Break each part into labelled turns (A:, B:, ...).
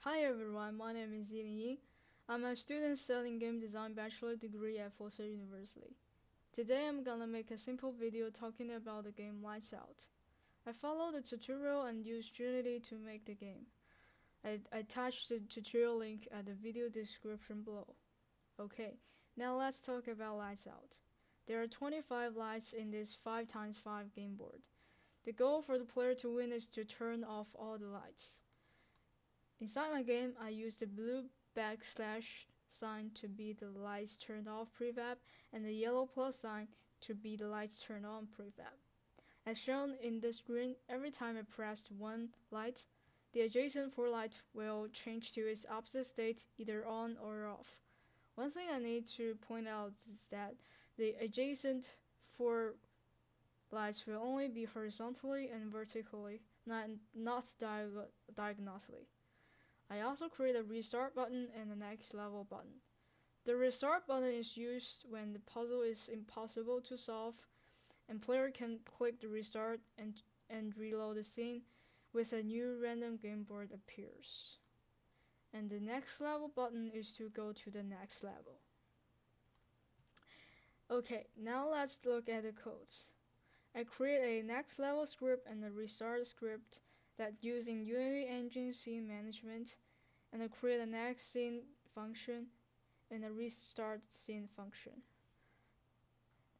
A: Hi everyone, my name is Yilin Ying. I'm a student studying game design bachelor degree at Full Sail University. Today I'm gonna make a simple video talking about the game Lights Out. I followed the tutorial and used Unity to make the game. I attached the tutorial link at the video description below. Okay, now let's talk about Lights Out. There are 25 lights in this 5x5 game board. The goal for the player to win is to turn off all the lights. Inside my game, I used the blue backslash sign to be the lights turned off prefab and the yellow plus sign to be the lights turned on prefab. As shown in the screen, every time I pressed one light, the adjacent 4 light will change to its opposite state, either on or off. One thing I need to point out is that the adjacent 4 lights will only be horizontally and vertically, not diagonally. I also create a restart button and a next level button. The restart button is used when the puzzle is impossible to solve, and player can click the restart and reload the scene with a new random game board appears. And the next level button is to go to the next level. Okay, now let's look at the codes. I create a next level script and a restart script that using Unity Engine scene management, and I create a next scene function and a restart scene function.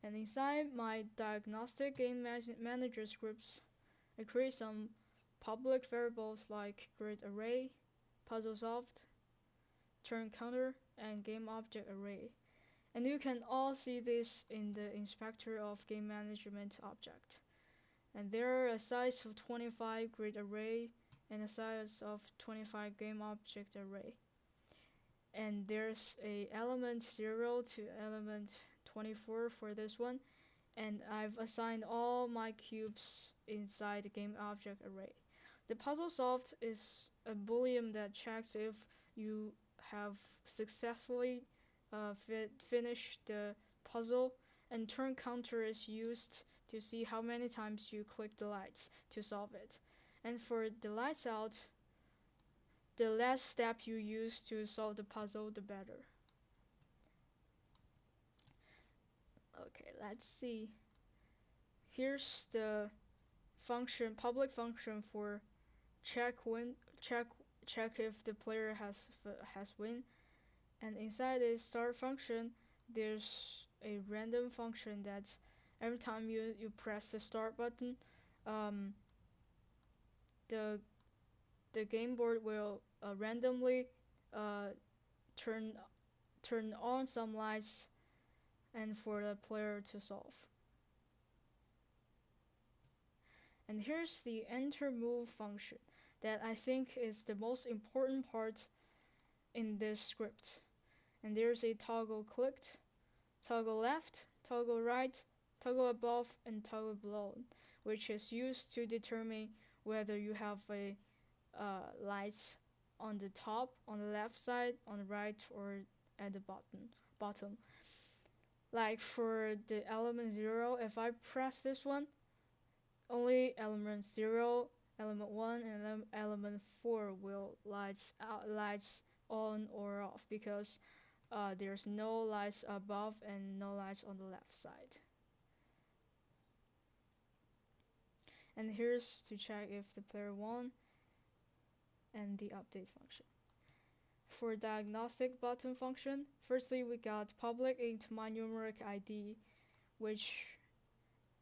A: And inside my diagnostic game manager scripts, I create some public variables like grid array, puzzle solved, turn counter, and game object array. And you can all see this in the inspector of game management object. And there are a size of 25 grid array and a size of 25 game object array. And there's a element 0 to element 24 for this one, and I've assigned all my cubes inside the game object array. The puzzle solved is a boolean that checks if you have successfully finished the puzzle, and turn counter is used to see how many times you click the lights to solve it. And for the lights out, the less step you use to solve the puzzle, the better. Okay, let's see. Here's the public function for check if the player has win. And inside the start function, there's a random function that every time you press the start button, the game board will randomly turn on some lights and for the player to solve. And here's the enter move function that I think is the most important part in this script. And there's a toggle clicked, toggle left, toggle right, toggle above, and toggle below, which is used to determine whether you have a light on the top, on the left side, on the right, or at the bottom. Like for the element 0, if I press this one, only element 0, element 1, and element 4 will lights on or off, because there's no lights above and no lights on the left side. And here's to check if the player won and the update function. For diagnostic button function, firstly we got public int my numeric ID, which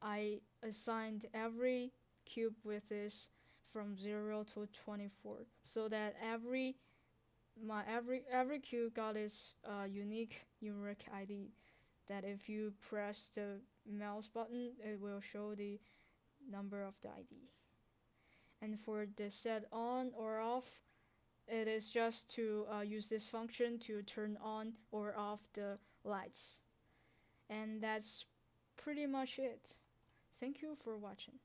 A: I assigned every cube with this from 0 to 24, so that every cube got its unique numeric ID, that if you press the mouse button, it will show the number of the ID. And for the set on or off, it is just to use this function to turn on or off the lights. And that's pretty much it. Thank you for watching.